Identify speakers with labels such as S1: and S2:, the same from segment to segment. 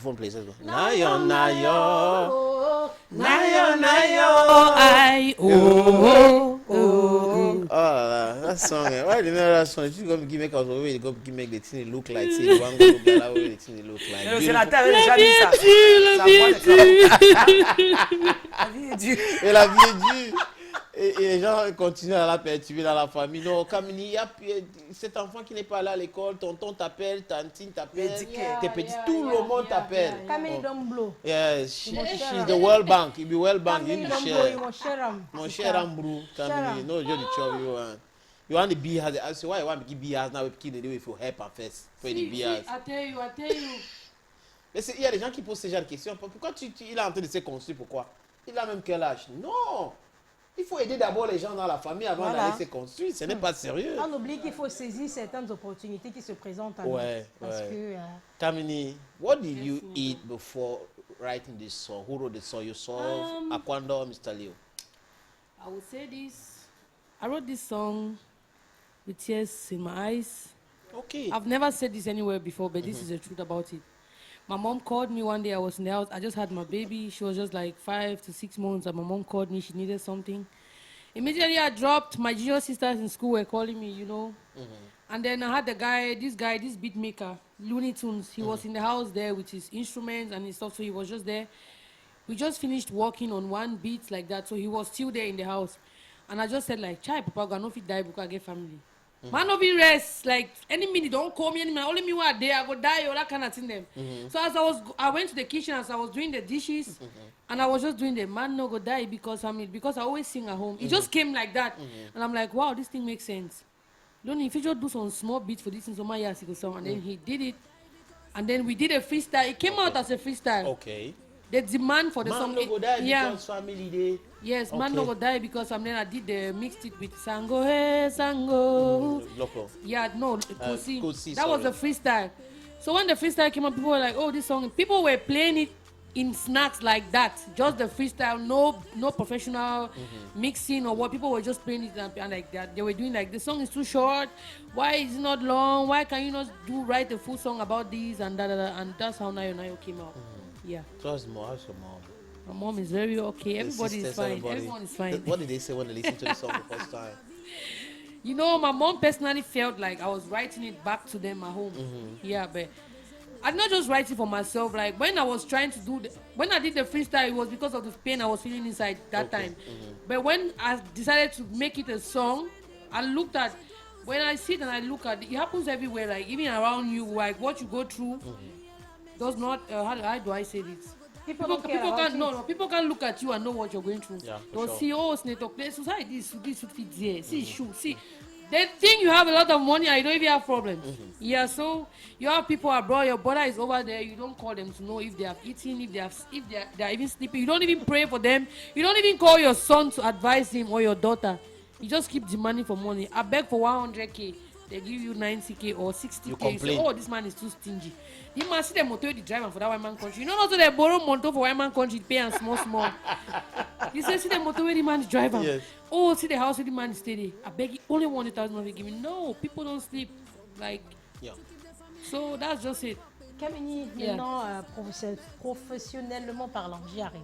S1: phone plays. Nayo, nayo. Nayo,
S2: nayo.
S1: Oh, that song. Why do you know that song? You go make us way. Go make the thing look like. See, the one go look like that way. The thing look like.
S3: C'est la terre, déjà dit ça.
S1: La vie est dure. Et la vie est dure. Et les gens continuent à la perturber dans la famille. Non, Kamini, il y a cet enfant qui n'est pas là à l'école, tonton t'appelle, tantine t'appelle, tes petits, tout le monde t'appelle.
S2: Kamini Domblo.
S1: Yes, she's the World Bank. Il be World Bank. You share. Mon cher Ambrou, Kamini, no, you're the trouble you want. You want the bee house? I say, why you want to give bee house now? We keep the way if you help her first for the bee house.
S4: I tell you.
S1: Mais il y a des gens qui posent ce genre de questions. Pourquoi il est en train de se construire? Pourquoi? Il a même quel âge? Non! Il faut aider d'abord les gens dans la famille avant d'aller se construire. Ce n'est pas sérieux.
S2: On oublie qu'il faut saisir certaines opportunités qui se présentent à nous. Parce que,
S1: Kamini, what did you eat before writing this song? Who wrote the song? You saw Aquando or Mr. Leo?
S4: I would say this. I wrote this song with tears in my eyes.
S1: Okay.
S4: I've never said this anywhere before, but this is the truth about it. My mom called me one day. I was in the house. I just had my baby. She was just like 5 to 6 months. And my mom called me. She needed something. Immediately, I dropped. My junior sisters in school were calling me, you know. And then I had this beat maker, Looney Tunes. He was in the house there with his instruments and his stuff. So he was just there. We just finished working on one beat like that. So he was still there in the house. And I just said, like, Chai, Papa, I no fit die because I get family. Man, no be rest. Like, any minute, don't call me anymore. Only me one day, I go die, all that kind of thing. Them. So as I went to the kitchen, as I was doing the dishes, and I was just doing the man no go die because I always sing at home. It just came like that. And I'm like, wow, this thing makes sense. Don't if you just do some small beats for this in some years ago, and then he did it. And then we did a freestyle. It came out as a freestyle.
S1: Okay.
S4: The demand for the
S1: Man
S4: song.
S1: no go die because family day.
S4: Yes, man no go die because then I did the mixed it with Sango, hey Sango.
S1: Local.
S4: Yeah, no, Kosi.
S1: Kosi,
S4: that was the freestyle. So when the freestyle came out, people were like, oh, this song. People were playing it in snacks like that. Just the freestyle, no professional mixing or what. People were just playing it and like that. They were doing like, the song is too short. Why is it not long? Why can you not write a full song about this and that? And that's how Nayo Nayo came out. Yeah.
S1: Trust more. How's your mom?
S4: My mom is very okay. Everybody is fine. Everyone is fine.
S1: What did they say when they listened to the song the first time?
S4: You know, my mom personally felt like I was writing it back to them at home. Yeah, but I'm not just writing for myself. Like when I was trying to when I did the freestyle, it was because of the pain I was feeling inside that time. But when I decided to make it a song, I looked at, when I sit and I look at it, it happens everywhere. Like even around you, like what you go through does not. How do I say this? People can't look at you and know what you're going through.
S1: Yeah,
S4: They'll
S1: sure.
S4: see, oh, Snake play society, this should fit there. See, shoe, see. They think you have a lot of money and you don't even have problems. Yeah, so you have people abroad, your brother is over there, you don't call them to know if they have eaten, if they are even sleeping. You don't even pray for them. You don't even call your son to advise him or your daughter. You just keep demanding for money. I beg for 100K. They give you 90K or 60K.
S1: You complain.
S4: So, oh, this man is too stingy. You must see the motor the driver for that white man country. You know, also they borrow motor for white man country, pay and small. You say, see the motor where the man is driving.
S1: Yes.
S4: Oh, see the house where the man is steady. I beg you, only 100,000 of give me. No, people don't sleep. Like,
S1: Yeah.
S4: so that's just it.
S2: Kamini, maintenant, professionnellement parlant, j'y arrive.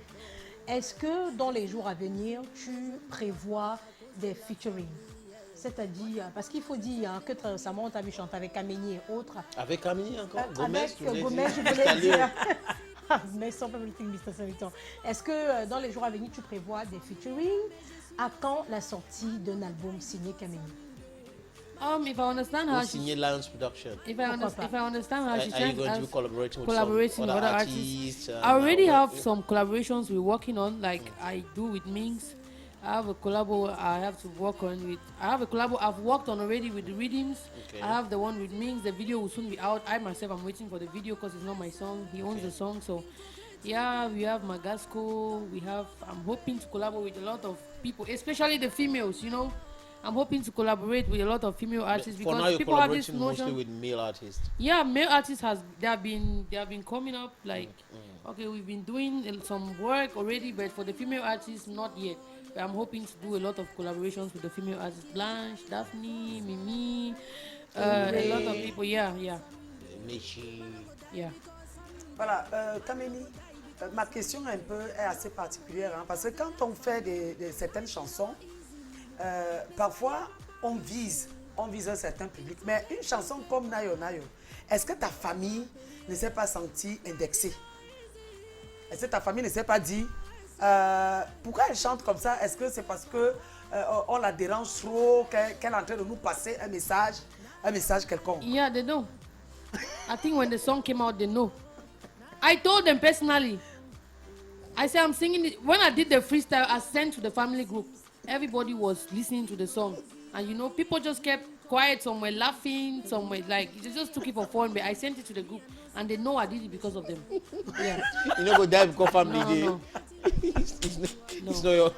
S2: Est-ce que dans les jours à venir, tu prévois des featuring? C'est-à-dire, parce qu'il faut dire que très récemment, tu as vu chanter avec Kamini et autres.
S1: Avec Kamini encore?
S2: Avec Gomez, je voulais dire. Mais sans publicité, Mr. Saviton. Est-ce que dans les jours à venir, tu prévois des featuring? À quand la sortie d'un album signé Kamini?
S4: If I understand how
S1: Signé Lions Production.
S4: if I understand how she's
S1: Are you
S4: trying
S1: going to
S4: to
S1: be collaborating with
S4: collaborating
S1: some
S4: with
S1: other
S4: other
S1: artists?
S4: I already have some collaborations we're working on, like I do with Mings. I have a collabo I have to work on with. I have a collabo I've worked on already with the Rhythms.
S1: Okay.
S4: I have the one with Mings. The video will soon be out. I myself am waiting for the video because it's not my song. He owns the song, so yeah, we have Magasco. I'm hoping to collaborate with a lot of people, especially the females. You know, I'm hoping to collaborate with a lot of female artists
S1: For now,
S4: because
S1: you're
S4: people have this
S1: collaborating mostly
S4: notion.
S1: with male artists.
S4: Yeah, male artists they have been coming up like okay, we've been doing some work already, but for the female artists not yet. But I'm hoping to do a lot of collaborations with the female artists, Blanche, Daphne, Mimi, a lot of people. Yeah.
S1: Michi.
S4: Yeah.
S3: Voilà, Kameni, ma question est assez particulière, hein, parce que quand on fait certaines chansons, parfois on vise un certain public. Mais une chanson comme Nayo Nayo, est-ce que ta famille ne s'est pas sentie indexée? Est-ce que ta famille ne s'est pas dit pourquoi elle chante comme ça? Est-ce que c'est parce que on la dérange trop, qu'elle est en train de nous passer un message quelconque?
S4: Yeah, they know. I think when the song came out, they know. I told them personally. I said I'm singing it. When I did the freestyle, I sent to the family group. Everybody was listening to the song. And you know, people just kept quiet, some were laughing, some were like, they just took it for fun, but I sent it to the group. And they know I did it because of them. Yeah.
S1: You know, go die because family.
S4: No.
S1: It's not your...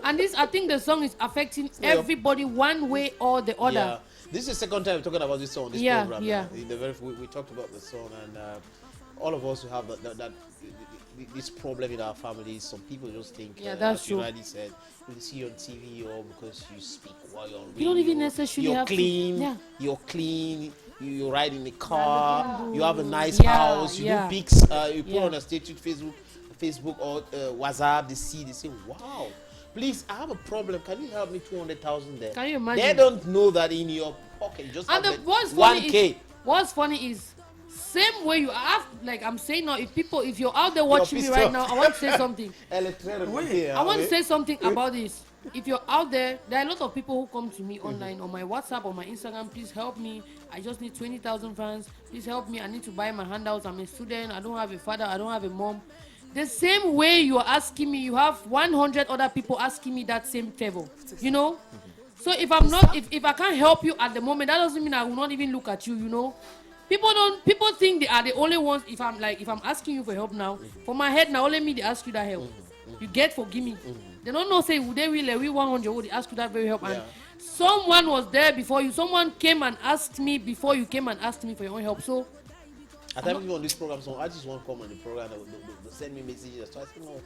S4: And this, I think the song is affecting everybody one way or the other.
S1: Yeah. This is the second time we're talking about this song, this program.
S4: Yeah.
S1: We talked about the song, and all of us who have this problem in our families. Some people just think,
S4: that's
S1: as you
S4: true.
S1: already said, you see you on TV or because you speak while you're on radio.
S4: You don't even necessarily
S1: you're
S4: have
S1: clean,
S4: to.
S1: You're clean. You ride in the car. You have a nice house. You do pics. You put on a status, Facebook or WhatsApp. They say, wow. Please, I have a problem. Can you help me 200,000 there?
S4: Can you imagine?
S1: They don't know that in your pocket just have
S4: what's
S1: 1K.
S4: What's funny is, same way you have, like I'm saying now, if you're out there watching me right now, I want to say something. I want to say something about this. If you're out there, there are a lot of people who come to me online on my WhatsApp or my Instagram. Please help me. I just need 20,000 fans. Please help me. I need to buy my handouts. I'm a student. I don't have a father. I don't have a mom. The same way you're asking me, you have 100 other people asking me that same favor. You know? So if I'm not, if I can't help you at the moment, that doesn't mean I will not even look at you, you know? People think they are the only ones. If I'm asking you for help now, for my head now, only me they ask you that help. You get forgive me. They don't know say would they really we 100 would they ask you that very help, and someone was there before you. Someone came and asked me before you came and asked me for your own help. So
S1: at times on this program, some artists won't come on the program. They send me messages. So I say no.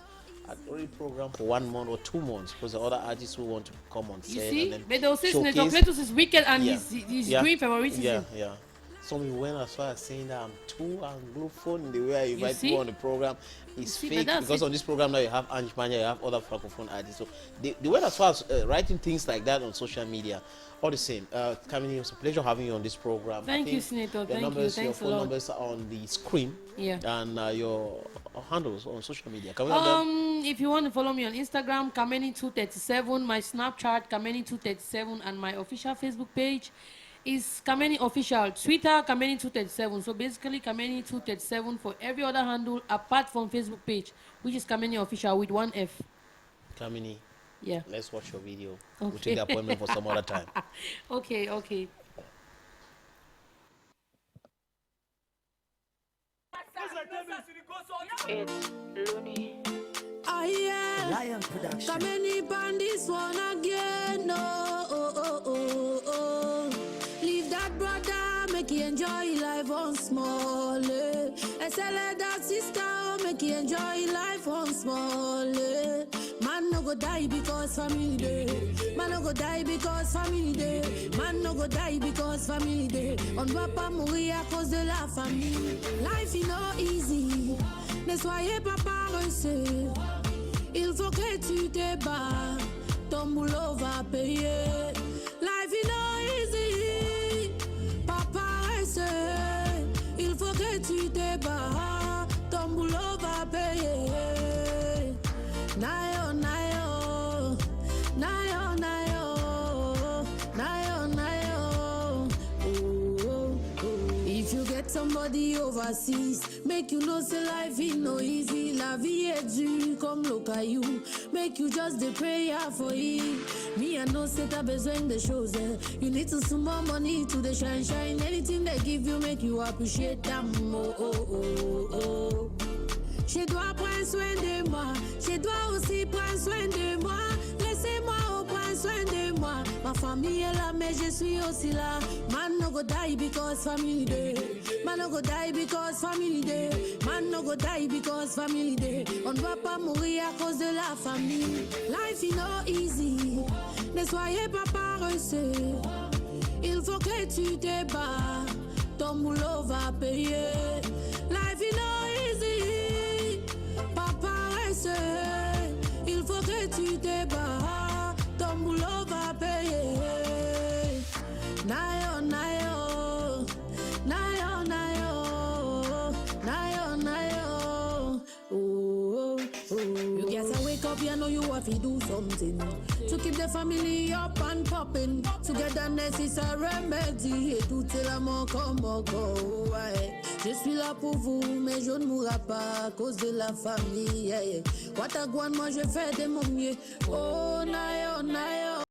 S1: I already programmed for 1 month or 2 months because the other artists who want to come on set.
S4: You see,
S1: and then
S4: but they'll say Senator Cletus is wicked and he's doing favoritism.
S1: Yeah. Some people went as far as saying that I'm too anglophone in the way I invite people on the program. It's fake because on this program now you have Ange Manya, you have other francophone artists. So they went as far as writing things like that on social media. All the same, Kamini, it was a pleasure having you on this program.
S4: Thank you, Senator.
S1: Your phone numbers are on the screen.
S4: Yeah.
S1: And your handles on social media.
S4: If you want to follow me on Instagram, Kameni237, my Snapchat, Kameni237, and my official Facebook page is Kameni Official. Twitter, Kameni237. So basically, Kameni237 for every other handle apart from Facebook page, which is Kameni Official with 1 F.
S1: Kamini.
S4: Yeah.
S1: Let's watch your video. Okay. We'll take the appointment for some other time.
S4: Okay.
S5: It's Looney.
S3: Lion Production.
S6: Come any band this one again. Leave that brother, make you enjoy life on small. I say let that sister, make you enjoy life on small. Man no go die because family day. Man no go die because family day. Man no go die because family day. On va pas mourir à cause de la famille. Life is not easy. Ne soyez pas paresseux. Il faut que tu te bats. Ton boulot va payer. Life is not easy. Pas paresseux. Il faut que tu te bats. Ton boulot va payer. Nayo, nayo, nayo, nayo, nayo, nayo. Oh. If you get somebody overseas, make you know say life is no easy. La vie est dure comme le caillou. Make you just the prayer for it. Me I know say t'as besoin de choses. You need to sum more money to the shine. Anything they give you make you appreciate them. Oh. Je dois prendre soin de moi. Je dois aussi prendre soin de moi. Laissez-moi prendre soin de moi. Ma famille est là, mais je suis aussi là. Man no go die because family day. Man no go die because family day. Man no go die because family day. On ne va pas mourir à cause de la famille. Life is not easy. Ne soyez pas paresseux. Il faut que tu te bats. Ton boulot va payer. Life is not easy. Yes, I wake up, you know you have to do something to keep the family up and popping. Togetherness is a remedy. Et tout est l'amour comme go. Je suis là pour vous, mais je ne mourrai pas à cause de la famille. What a guan, moi je fais de mon mieux. Oh, nayo, nayo.